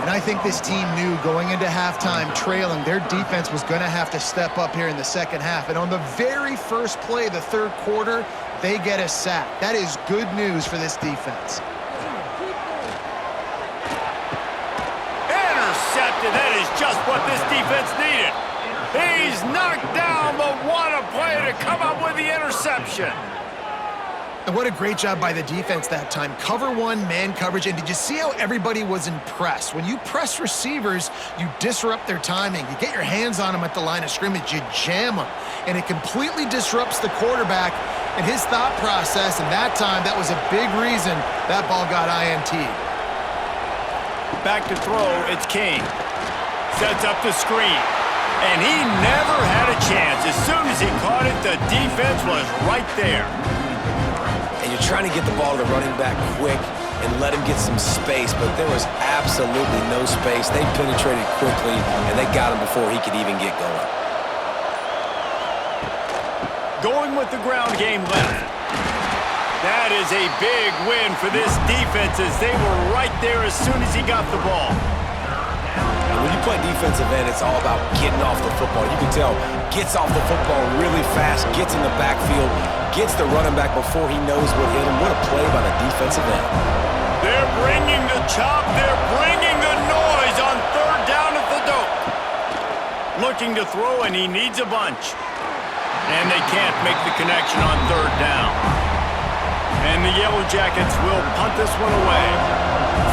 And I think this team knew going into halftime trailing, their defense was going to have to step up here in the second half. And on the very first play of the third quarter, they get a sack. That is good news for this defense. Intercepted. That is just what this defense needed. He's knocked down, but what a play to come up with the interception. And what a great job by the defense that time. Cover one, man coverage, and did you see how everybody was impressed? When you press receivers, you disrupt their timing. You get your hands on them at the line of scrimmage, you jam them, and it completely disrupts the quarterback and his thought process, and that time, that was a big reason that ball got INT'd. Back to throw, it's King. Sets up the screen. And he never had a chance. As soon as he caught it, the defense was right there. And you're trying to get the ball to the running back quick and let him get some space, but there was absolutely no space. They penetrated quickly, and they got him before he could even get going. Going with the ground game left. That is a big win for this defense as they were right there as soon as he got the ball. When you play defensive end, it's all about getting off the football. You can tell, gets off the football really fast, gets in the backfield, gets the running back before he knows what hit him. What a play by the defensive end. They're bringing the chop. They're bringing the noise on third down at the dope. Looking to throw, and he needs a bunch. And they can't make the connection on third down. And the Yellow Jackets will punt this one away.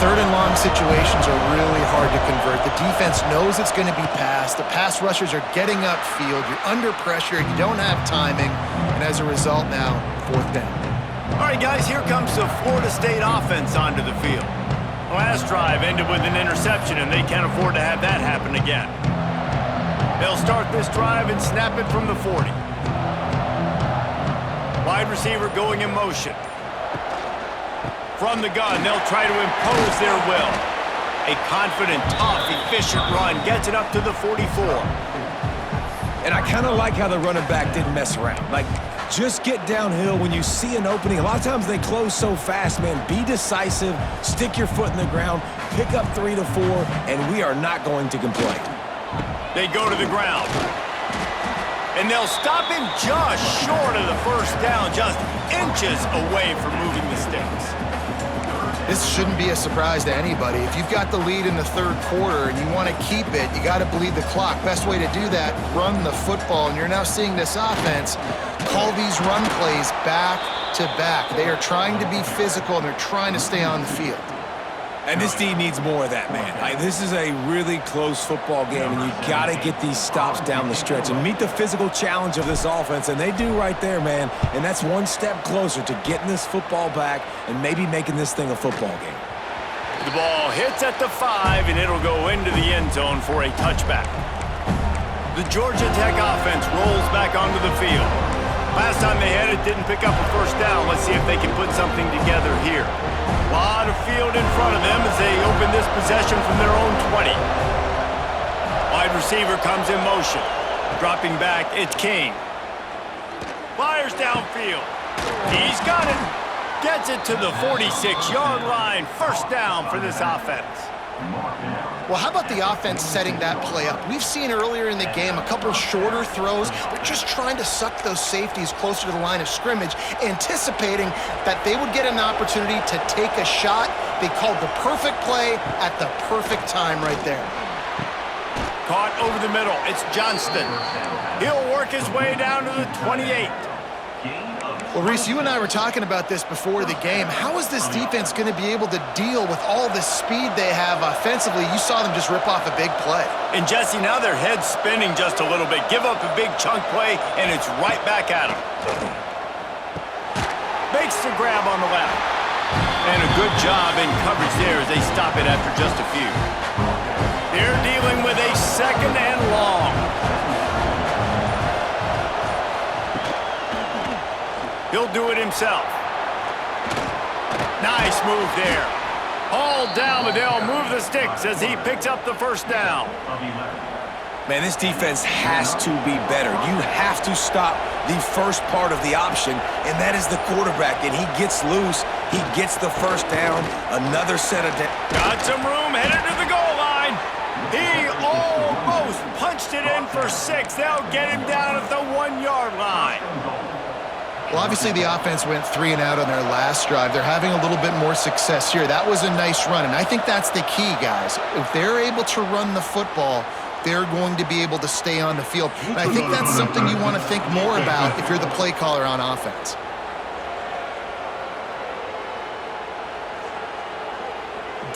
Third and long situations are really hard to convert. The defense knows it's going to be passed. The pass rushers are getting upfield. You're under pressure. You don't have timing. And as a result now, fourth down. All right, guys, here comes the Florida State offense onto the field. Last drive ended with an interception, and they can't afford to have that happen again. They'll start this drive and snap it from the 40. Wide receiver going in motion. From the gun, they'll try to impose their will. A confident, tough, efficient run gets it up to the 44. And I kind of like how the running back didn't mess around. Like, just get downhill when you see an opening. A lot of times they close so fast, man. Be decisive, stick your foot in the ground, pick up 3 to 4, and we are not going to complain. They go to the ground. And they'll stop him just short of the first down, just inches away from moving the sticks. This shouldn't be a surprise to anybody. If you've got the lead in the third quarter and you want to keep it, you got to bleed the clock. Best way to do that, run the football. And you're now seeing this offense call these run plays back to back. They are trying to be physical, and they're trying to stay on the field. And this team needs more of that, man. This is a really close football game, and you got to get these stops down the stretch and meet the physical challenge of this offense, and they do right there, man. And that's one step closer to getting this football back and maybe making this thing a football game. The ball hits at the 5, and it'll go into the end zone for a touchback. The Georgia Tech offense rolls back onto the field. Last time they had it, didn't pick up a first down. Let's see if they can put something together here. A lot of field in front of them as they open this possession from their own 20. Wide receiver comes in motion. Dropping back, it's King. Fires downfield. He's got it. Gets it to the 46-yard line. First down for this offense. Well, how about the offense setting that play up? We've seen earlier in the game a couple shorter throws. They're just trying to suck those safeties closer to the line of scrimmage, anticipating that they would get an opportunity to take a shot. They called the perfect play at the perfect time right there. Caught over the middle. It's Johnston. He'll work his way down to the 28. Well, Reese, you and I were talking about this before the game. How is this defense going to be able to deal with all the speed they have offensively? You saw them just rip off a big play. And, Jesse, now their head's spinning just a little bit. Give up a big chunk play, and it's right back at them. Makes the grab on the left. And a good job in coverage there as they stop it after just a few. They're dealing with a second and long. He'll do it himself. Nice move there. Hauled down, but they'll move the sticks as he picks up the first down. Man, this defense has to be better. You have to stop the first part of the option, and that is the quarterback. And he gets loose. He gets the first down. Another set of down. Got some room, headed to the goal line. for 6. They'll get him down at the 1-yard line. Well, obviously the offense went 3 and out on their last drive. They're having a little bit more success here. That was a nice run, and I think that's the key, guys. If they're able to run the football, they're going to be able to stay on the field. And I think that's something you want to think more about if you're the play caller on offense.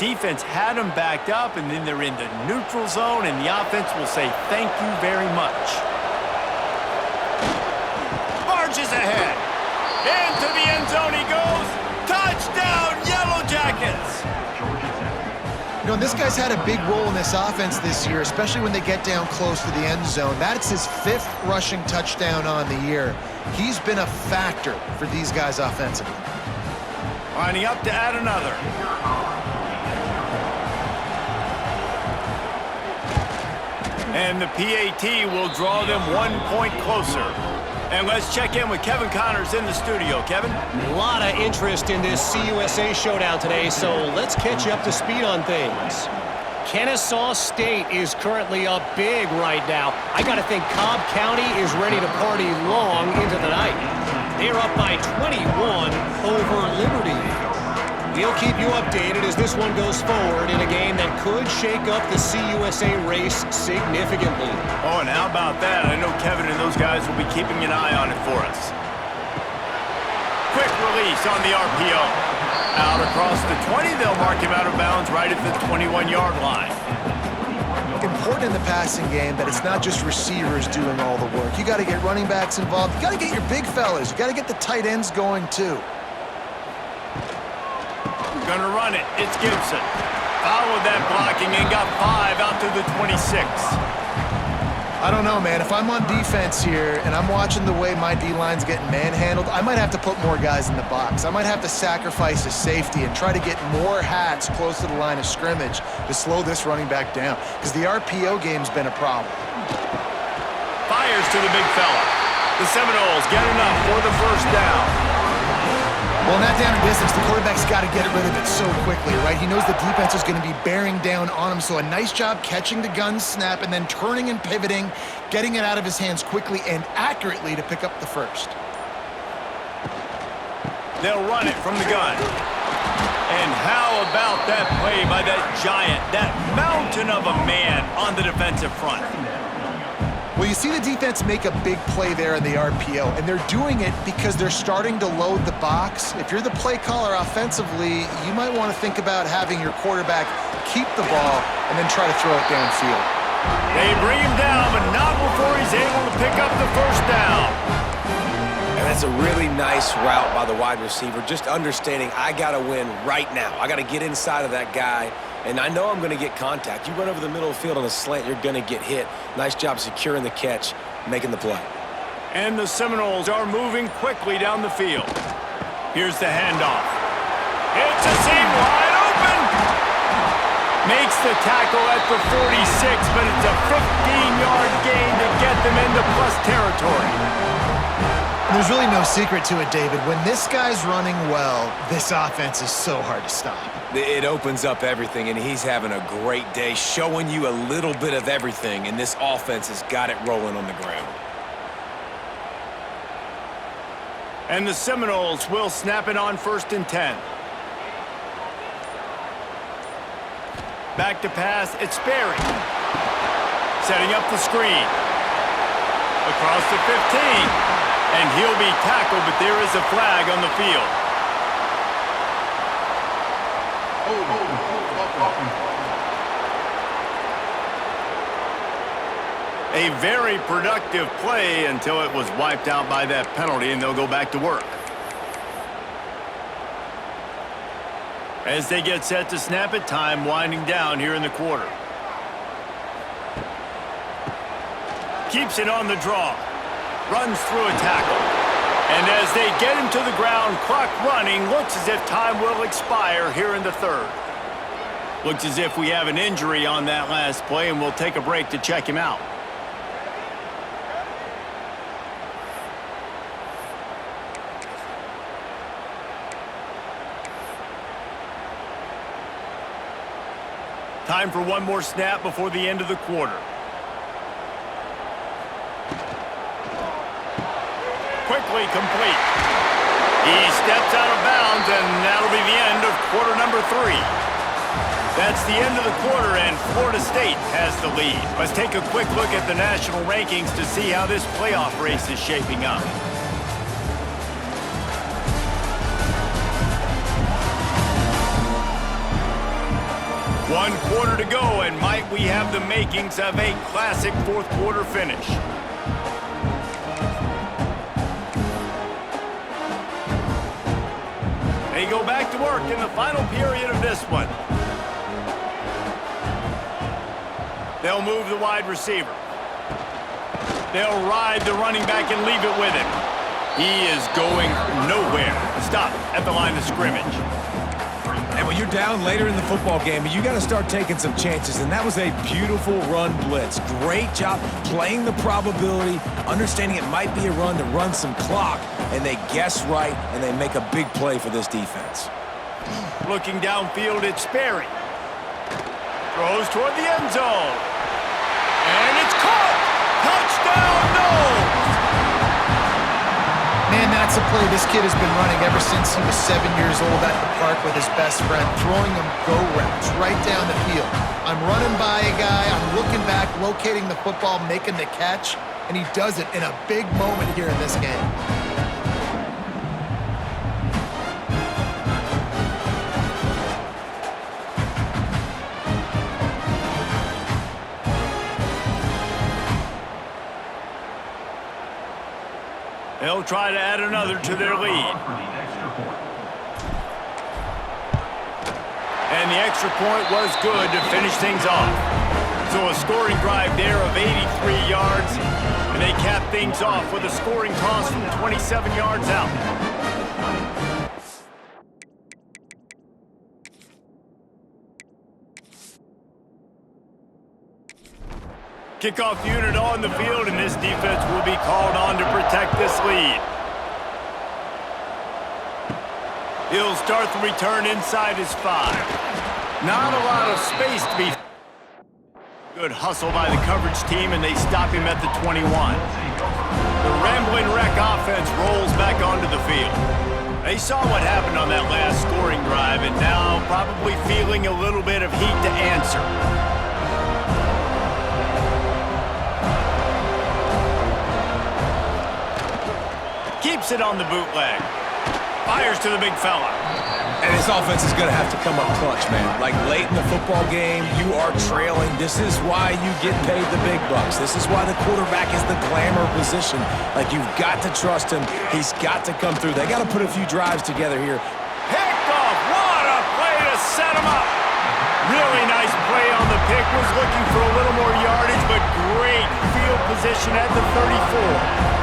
Defense had them backed up, and then they're in the neutral zone, and the offense will say thank you very much. Marches ahead. Into the end zone he goes. Touchdown, Yellow Jackets! You know, this guy's had a big role in this offense this year, especially when they get down close to the end zone. That's his 5th rushing touchdown on the year. He's been a factor for these guys offensively. Lining up to add another. And the PAT will draw them 1 point closer. And let's check in with Kevin Connors in the studio. Kevin? A lot of interest in this CUSA showdown today, so let's catch you up to speed on things. Kennesaw State is currently up big right now. I got to think Cobb County is ready to party long into the night. They're up by 21 over Liberty. We'll keep you updated as this one goes forward in a game that could shake up the CUSA race significantly. Oh, and how about that? I know Kevin and those guys will be keeping an eye on it for us. Quick release on the RPO. Out across the 20, they'll mark him out of bounds right at the 21-yard line. Important in the passing game that it's not just receivers doing all the work. You got to get running backs involved. You got to get your big fellas. You got to get the tight ends going too. Gonna run it. It's Gibson. Followed that blocking and got 5 out to the 26. I don't know, man. If I'm on defense here and I'm watching the way my D-line's getting manhandled, I might have to put more guys in the box. I might have to sacrifice a safety and try to get more hats close to the line of scrimmage to slow this running back down, because the RPO game's been a problem. Fires to the big fella. The Seminoles get enough for the first down. Well, in that down and distance, the quarterback's got to get rid of it so quickly, right? He knows the defense is going to be bearing down on him, so a nice job catching the gun snap and then turning and pivoting, getting it out of his hands quickly and accurately to pick up the first. They'll run it from the gun. And how about that play by that giant, that mountain of a man on the defensive front? Well, you see the defense make a big play there in the RPO, and they're doing it because they're starting to load the box. If you're the play caller offensively, you might want to think about having your quarterback keep the ball and then try to throw it downfield. They bring him down, but not before he's able to pick up the first down. And that's a really nice route by the wide receiver, just understanding I got to win right now. I got to get inside of that guy. And I know I'm going to get contact. You run over the middle of the field on a slant, you're going to get hit. Nice job securing the catch, making the play. And the Seminoles are moving quickly down the field. Here's the handoff. It's a seam wide open. Makes the tackle at the 46, but it's a 15-yard gain to get them into plus territory. There's really no secret to it, David. When this guy's running well, this offense is so hard to stop. It opens up everything, and he's having a great day, showing you a little bit of everything, and this offense has got it rolling on the ground. And the Seminoles will snap it on 1st and 10. Back to pass, it's Sperry. Setting up the screen. Across the 15. And he'll be tackled, but there is a flag on the field. A very productive play until it was wiped out by that penalty, and they'll go back to work. As they get set to snap it, time winding down here in the quarter. Keeps it on the draw. Runs through a tackle. And as they get him to the ground, clock running, looks as if time will expire here in the 3rd. Looks as if we have an injury on that last play, and we'll take a break to check him out. Time for one more snap before the end of the quarter. quickly complete. He steps out of bounds, and that'll be the end of quarter number 3. That's the end of the quarter, and Florida State has the lead. Let's take a quick look at the national rankings to see how this playoff race is shaping up. One quarter to go, and might we have the makings of a classic fourth quarter finish. They go back to work in the final period of this one. They'll move the wide receiver. They'll ride the running back and leave it with him. He is going nowhere. Stop at the line of scrimmage. And when you're down later in the football game, you got to start taking some chances, and that was a beautiful run blitz. Great job playing the probability, understanding it might be a run to run some clock, and they guess right, and they make a big play for this defense. Looking downfield, it's Sperry. Throws toward the end zone. And it's caught! Touchdown, Noles! Man, that's a play this kid has been running ever since he was 7 years old at the park with his best friend, throwing him go routes right down the field. I'm running by a guy, I'm looking back, locating the football, making the catch, and he does it in a big moment here in this game. They'll try to add another to their lead. And the extra point was good to finish things off. So a scoring drive there of 83 yards, and they cap things off with a scoring toss from 27 yards out. Kickoff unit on the field, and this defense will be called on to protect this lead. He'll start the return inside his 5. Not a lot of space to be. Good hustle by the coverage team, and they stop him at the 21. The Rambling Wreck offense rolls back onto the field. They saw what happened on that last scoring drive, and now probably feeling a little bit of heat to answer. Keeps it on the bootleg. Fires to the big fella. And this offense is going to have to come up clutch, man. Like late in the football game, you are trailing. This is why you get paid the big bucks. This is why the quarterback is the glamour position. Like, you've got to trust him. He's got to come through. They got to put a few drives together here. Picked off. What a play to set him up. Really nice play on the pick. Was looking for a little more yardage, but great field position at the 34.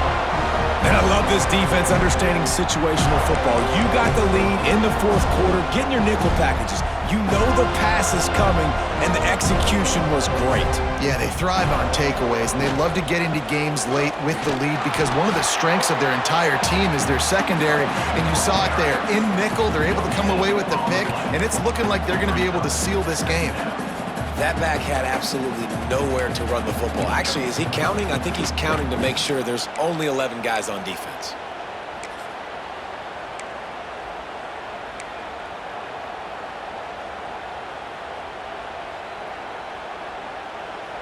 And I love this defense understanding situational football. You got the lead in the fourth quarter, getting your nickel packages. You know the pass is coming, and the execution was great. Yeah, they thrive on takeaways, and they love to get into games late with the lead because one of the strengths of their entire team is their secondary, and you saw it there. In nickel, they're able to come away with the pick, and it's looking like they're going to be able to seal this game. That back had absolutely nowhere to run the football. Actually, is he counting? I think he's counting to make sure there's only 11 guys on defense.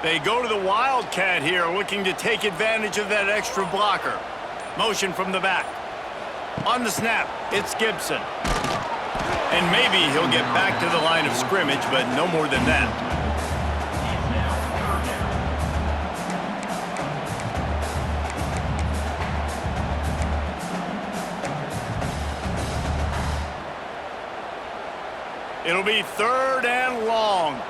They go to the Wildcat here, looking to take advantage of that extra blocker. Motion from the back. On the snap, it's Gibson. And maybe he'll get back to the line of scrimmage, but no more than that. It'll be 3rd and long.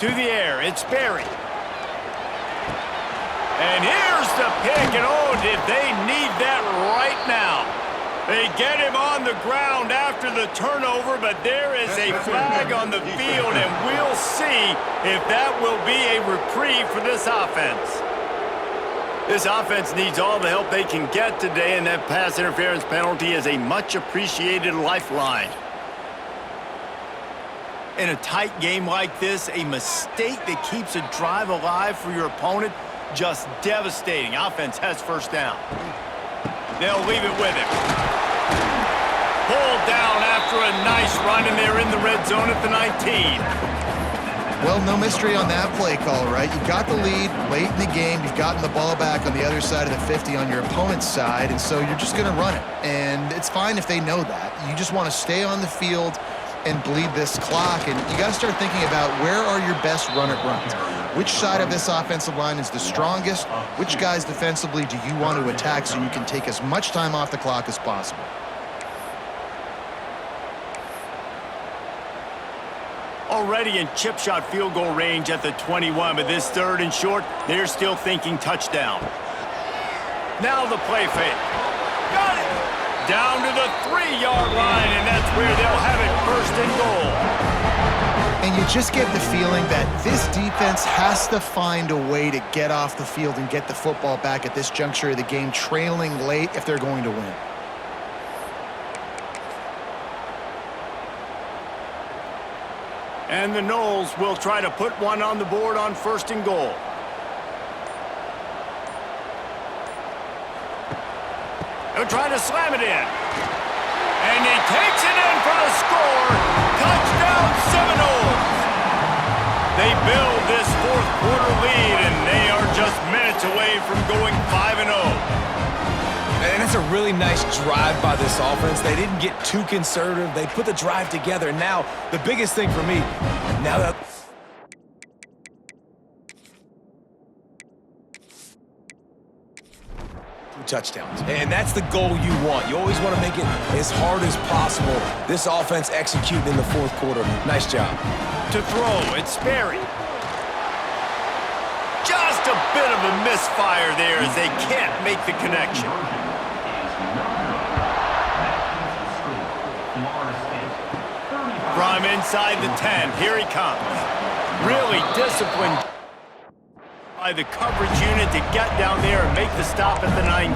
To the air, it's Sperry. And here's the pick, and oh, did they need that right now. They get him on the ground after the turnover, but there is a flag on the field, and we'll see if that will be a reprieve for this offense. This offense needs all the help they can get today, and that pass interference penalty is a much-appreciated lifeline. In a tight game like this, a mistake that keeps a drive alive for your opponent just devastating. Offense has first down. They'll leave it with him. Pulled down after a nice run, and they're in the red zone at the 19. Well, no mystery on that play call, right? You got the lead late in the game. You've gotten the ball back on the other side of the 50 on your opponent's side, and so you're just going to run it. And it's fine if they know that. You just want to stay on the field and bleed this clock, and you got to start thinking about where are your best runs. Which side of this offensive line is the strongest? Which guys defensively do you want to attack so you can take as much time off the clock as possible? Already in chip shot field goal range at the 21, but this third and short, they're still thinking touchdown. Now the play fake. Got it! Down to the 3-yard line, and that's where they'll have it, first and goal. And you just get the feeling that this defense has to find a way to get off the field and get the football back at this juncture of the game, trailing late if they're going to win. And the Knowles will try to put one on the board on first and goal. They'll try to slam it in. And he takes it in for the score. Touchdown, Seminoles. They build this fourth quarter lead, and they are just minutes away from going 5-0. And that's a really nice drive by this offense. They didn't get too conservative. They put the drive together. Now, the biggest thing for me, now that... touchdowns. And that's the goal you want. You always want to make it as hard as possible. This offense executing in the fourth quarter. Nice job. To throw, it's Sperry. Just a bit of a misfire there as they can't make the connection. From inside the 10, here he comes. Really disciplined by the coverage unit to get down there and make the stop at the 19.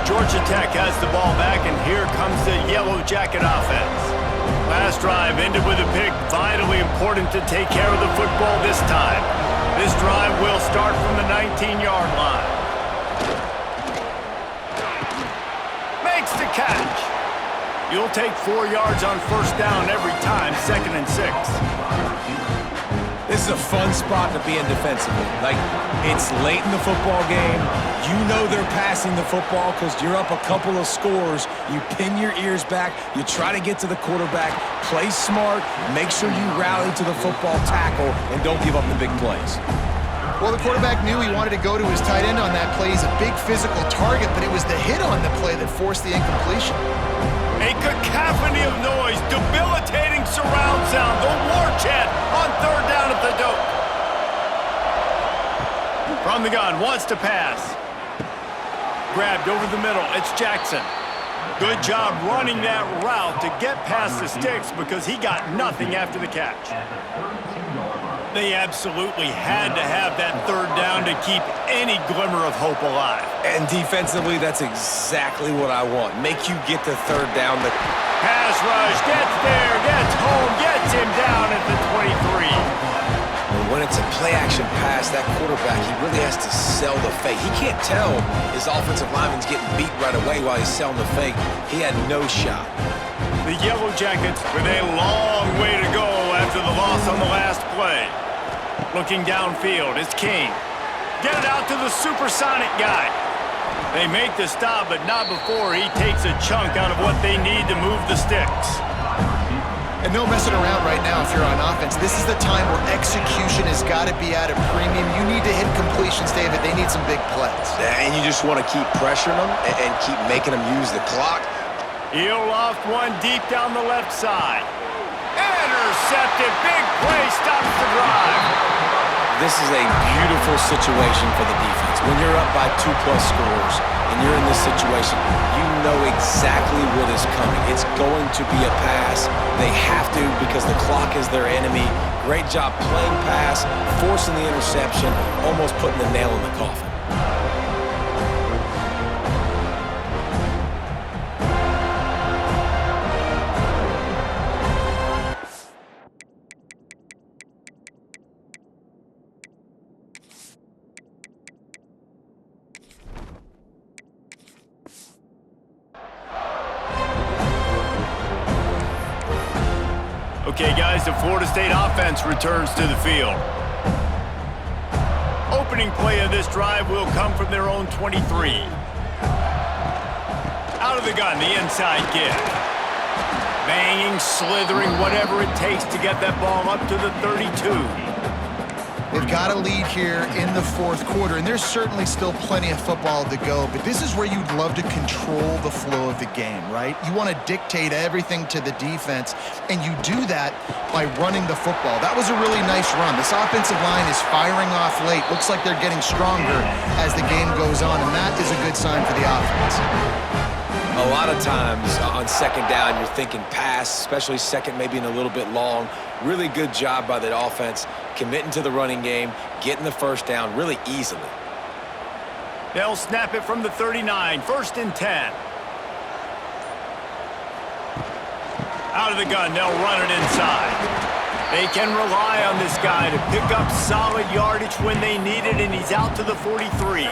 Georgia Tech has the ball back, and here comes the Yellow Jacket offense. Last drive ended with a pick. Vitally important to take care of the football this time. This drive will start from the 19-yard line. Makes the catch. You'll take 4 yards on first down every time, 2nd and 6. This is a fun spot to be in defensively. Like, it's late in the football game. You know they're passing the football because you're up a couple of scores. You pin your ears back. You try to get to the quarterback. Play smart. Make sure you rally to the football tackle and don't give up the big plays. Well, the quarterback knew he wanted to go to his tight end on that play. He's a big physical target, but it was the hit on the play that forced the incompletion. A cacophony of noise, debilitating surround sound, the war chant on third down at the dope. From the gun, wants to pass. Grabbed over the middle, it's Jackson. Good job running that route to get past the sticks because he got nothing after the catch. They absolutely had to have that third down to keep any glimmer of hope alive. And defensively, that's exactly what I want. Make you get the third down. Pass rush, gets there, gets home, gets him down at the 23. When it's a play-action pass, that quarterback, he really has to sell the fake. He can't tell his offensive lineman's getting beat right away while he's selling the fake. He had no shot. The Yellow Jackets with a long way to go after the loss on the last play. Looking downfield, it's King. Get it out to the supersonic guy. They make the stop, but not before he takes a chunk out of what they need to move the sticks. And no messing around right now if you're on offense. This is the time where execution has got to be at a premium. You need to hit completions, David. They need some big plays. And you just want to keep pressuring them and keep making them use the clock. He'll loft one deep down the left side. Intercepted. Big play stops the drive. This is a beautiful situation for the defense. When you're up by 2+ scores and you're in this situation, you know exactly what is coming. It's going to be a pass. They have to because the clock is their enemy. Great job playing pass, forcing the interception, almost putting the nail in the coffin. Okay, guys, the Florida State offense returns to the field. Opening play of this drive will come from their own 23. Out of the gun, the inside give. Banging, slithering, whatever it takes to get that ball up to the 32. They've got a lead here in the fourth quarter, and there's certainly still plenty of football to go, but this is where you'd love to control the flow of the game, right? You want to dictate everything to the defense, and you do that by running the football. That was a really nice run. This offensive line is firing off late. Looks like they're getting stronger as the game goes on, and that is a good sign for the offense. A lot of times on second down, you're thinking pass, especially second, maybe in a little bit long. Really good job by the offense, committing to the running game, getting the first down really easily. They'll snap it from the 39, 1st and 10. Out of the gun, they'll run it inside. They can rely on this guy to pick up solid yardage when they need it, and he's out to the 43.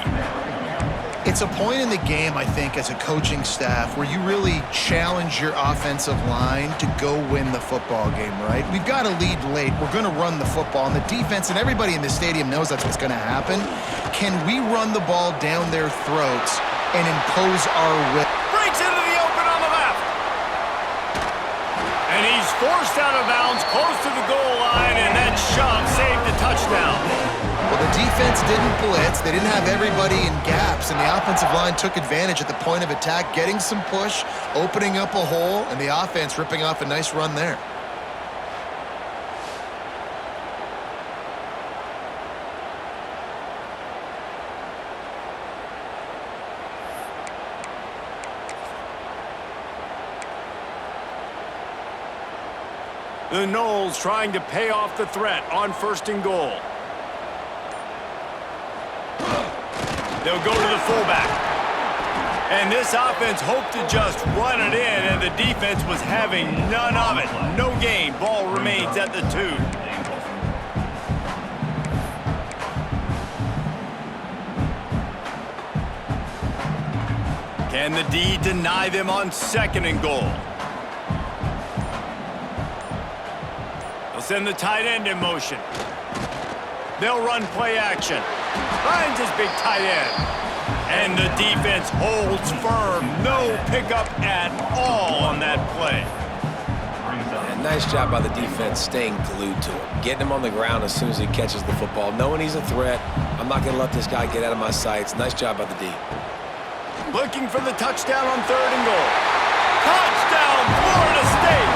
It's a point in the game, I think, as a coaching staff where you really challenge your offensive line to go win the football game, right? We've got a lead late. We're going to run the football, and the defense and everybody in the stadium knows that's what's going to happen. Can we run the ball down their throats and impose our will? Breaks into the open on the left. And he's forced out of bounds close to the goal line, and that shove saved the touchdown. Well, the defense didn't blitz. They didn't have everybody in gaps, and the offensive line took advantage at the point of attack, getting some push, opening up a hole, and the offense ripping off a nice run there. The Noles trying to pay off the threat on 1st and goal. They'll go to the fullback. And this offense hoped to just run it in, and the defense was having none of it. No gain. Ball remains at the 2. Can the D deny them on 2nd and goal? They'll send the tight end in motion. They'll run play action. Finds his big tight end. And the defense holds firm. No pickup at all on that play. And nice job by the defense staying glued to him. Getting him on the ground as soon as he catches the football. Knowing he's a threat. I'm not going to let this guy get out of my sights. Nice job by the D. Looking for the touchdown on 3rd and goal. Touchdown, Florida State!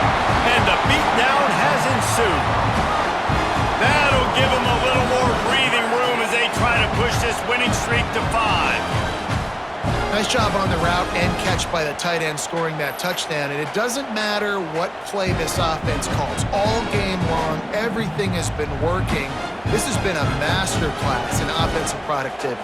And the beatdown has ensued. That'll give them a little more breathing room as they try to push this winning streak to 5. Nice job on the route and catch by the tight end scoring that touchdown. And it doesn't matter what play this offense calls. All game long, everything has been working. This has been a masterclass in offensive productivity.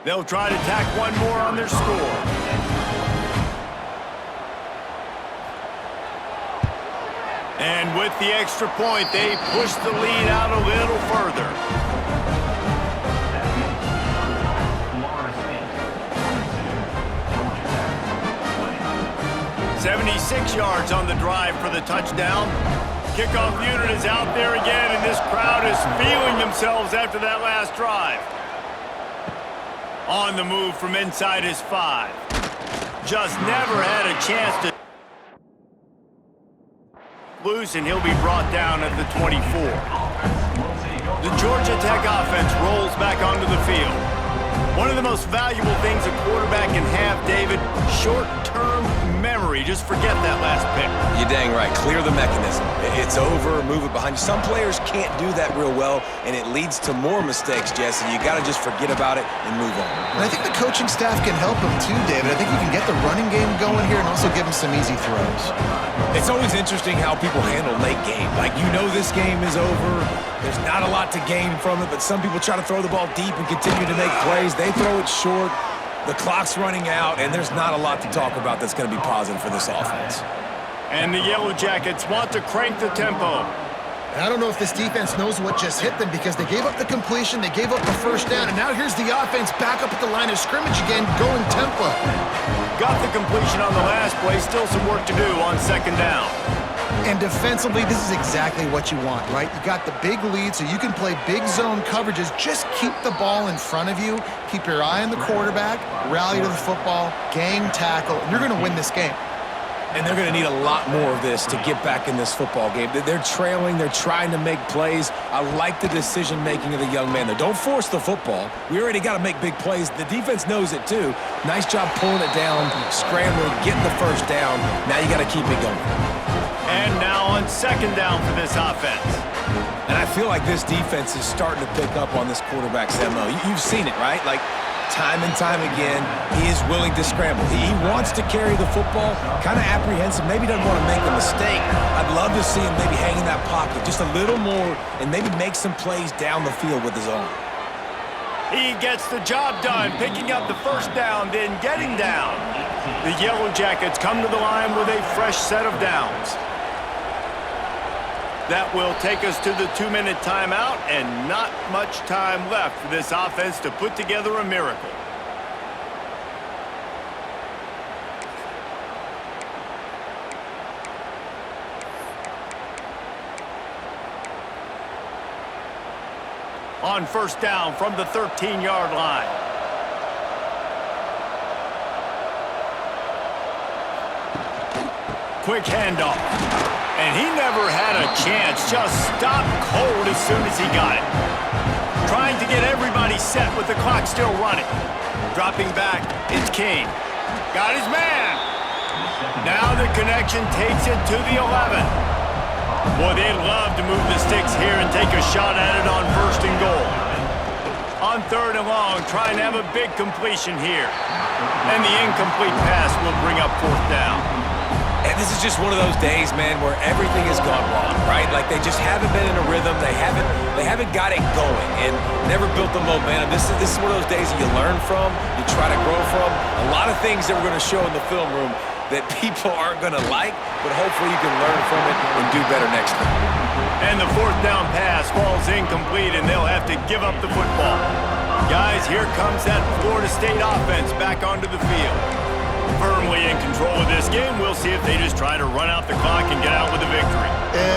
They'll try to tack one more on their score. And with the extra point, they push the lead out a little further. 76 yards on the drive for the touchdown. Kickoff unit is out there again, and this crowd is feeling themselves after that last drive. On the move from inside his 5. Just never had a chance to loose, and he'll be brought down at the 24. The Georgia Tech offense rolls back onto the field. One of the most valuable things a quarterback can have, David, short-term memory. Just forget that last pick. You're dang right. Clear the mechanism. It's over, move it behind you. Some players can't do that real well, and it leads to more mistakes, Jesse. You got to just forget about it and move on. And I think the coaching staff can help him too, David. I think you can get the running game going here and also give him some easy throws. It's always interesting how people handle late game. Like, you know this game is over. There's not a lot to gain from it, but some people try to throw the ball deep and continue to make plays. They throw it short. The clock's running out, and there's not a lot to talk about that's going to be positive for this offense. And the Yellow Jackets want to crank the tempo. And I don't know if this defense knows what just hit them because they gave up the completion, they gave up the first down, and now here's the offense back up at the line of scrimmage again, going tempo. Got the completion on the last play, still some work to do on second down. And defensively, this is exactly what you want, right? You got the big lead, so you can play big zone coverages. Just keep the ball in front of you, keep your eye on the quarterback, rally to the football, gang tackle, and you're going to win this game. And they're going to need a lot more of this to get back in this football game. They're trailing. They're trying to make plays. I like the decision-making of the young man. Don't force the football. We already got to make big plays. The defense knows it, too. Nice job pulling it down, scrambling, getting the first down. Now you got to keep it going. And now on second down for this offense. And I feel like this defense is starting to pick up on this quarterback's MO. You've seen it, right? Like, time and time again, he is willing to scramble. He wants to carry the football, kind of apprehensive, maybe doesn't want to make a mistake. I'd love to see him maybe hang in that pocket just a little more and maybe make some plays down the field with his arm. He gets the job done, picking up the first down, then getting down. The Yellow Jackets come to the line with a fresh set of downs. That will take us to the 2-minute timeout, and not much time left for this offense to put together a miracle. On first down from the 13-yard line. Quick handoff. And he never had a chance, just stopped cold as soon as he got it. Trying to get everybody set with the clock still running. Dropping back, it's King. Got his man. Now the connection takes it to the 11. Boy, they'd love to move the sticks here and take a shot at it on first and goal. On third and long, trying to have a big completion here. And the incomplete pass will bring up fourth down. And this is just one of those days, man, where everything has gone wrong, right? Like they just haven't been in a rhythm. They haven't got it going and never built the momentum. This is one of those days that you learn from, you try to grow from. A lot of things that we're going to show in the film room that people aren't going to like, but hopefully you can learn from it and do better next time. And the fourth down pass falls incomplete, and they'll have to give up the football. Guys, here comes that Florida State offense back onto the field. Firmly in control of this game. We'll see if they just try to run out the clock and get out with a victory.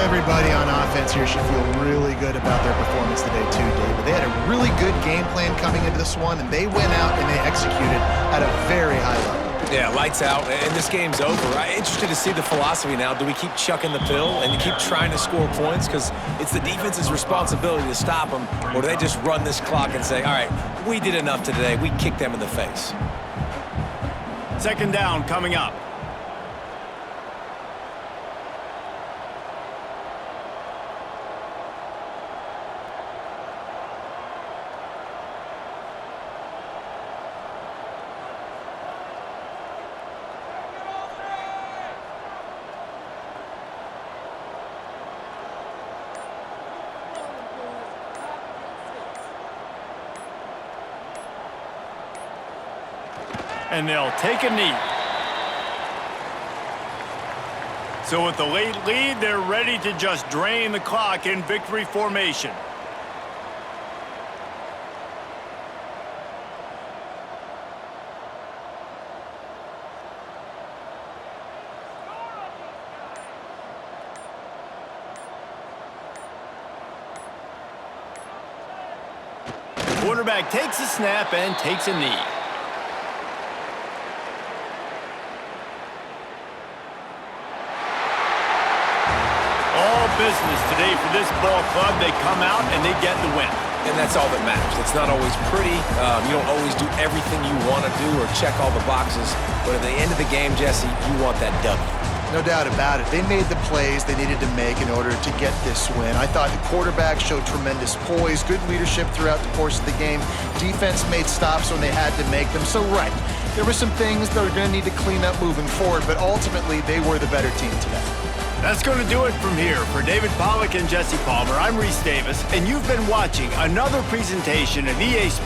Everybody on offense here should feel really good about their performance today too, David. They had a really good game plan coming into this one, and they went out and they executed at a very high level. Yeah, lights out, and this game's over. I'm interested to see the philosophy now. Do we keep chucking the pill and keep trying to score points? Because it's the defense's responsibility to stop them, or do they just run this clock and say, all right, we did enough today. We kicked them in the face. Second down coming up. And they'll take a knee. So with the late lead, they're ready to just drain the clock in victory formation. The quarterback takes a snap and takes a knee. Business today for this ball club. They come out and they get the win. And that's all that matters. It's not always pretty. You don't always do everything you want to do or check all the boxes. But at the end of the game, Jesse, you want that W. No doubt about it. They made the plays they needed to make in order to get this win. I thought the quarterback showed tremendous poise, good leadership throughout the course of the game. Defense made stops when they had to make them. So, right, there were some things that are going to need to clean up moving forward, but ultimately they were the better team today. That's going to do it from here. For David Pollack and Jesse Palmer, I'm Reese Davis, and you've been watching another presentation of EA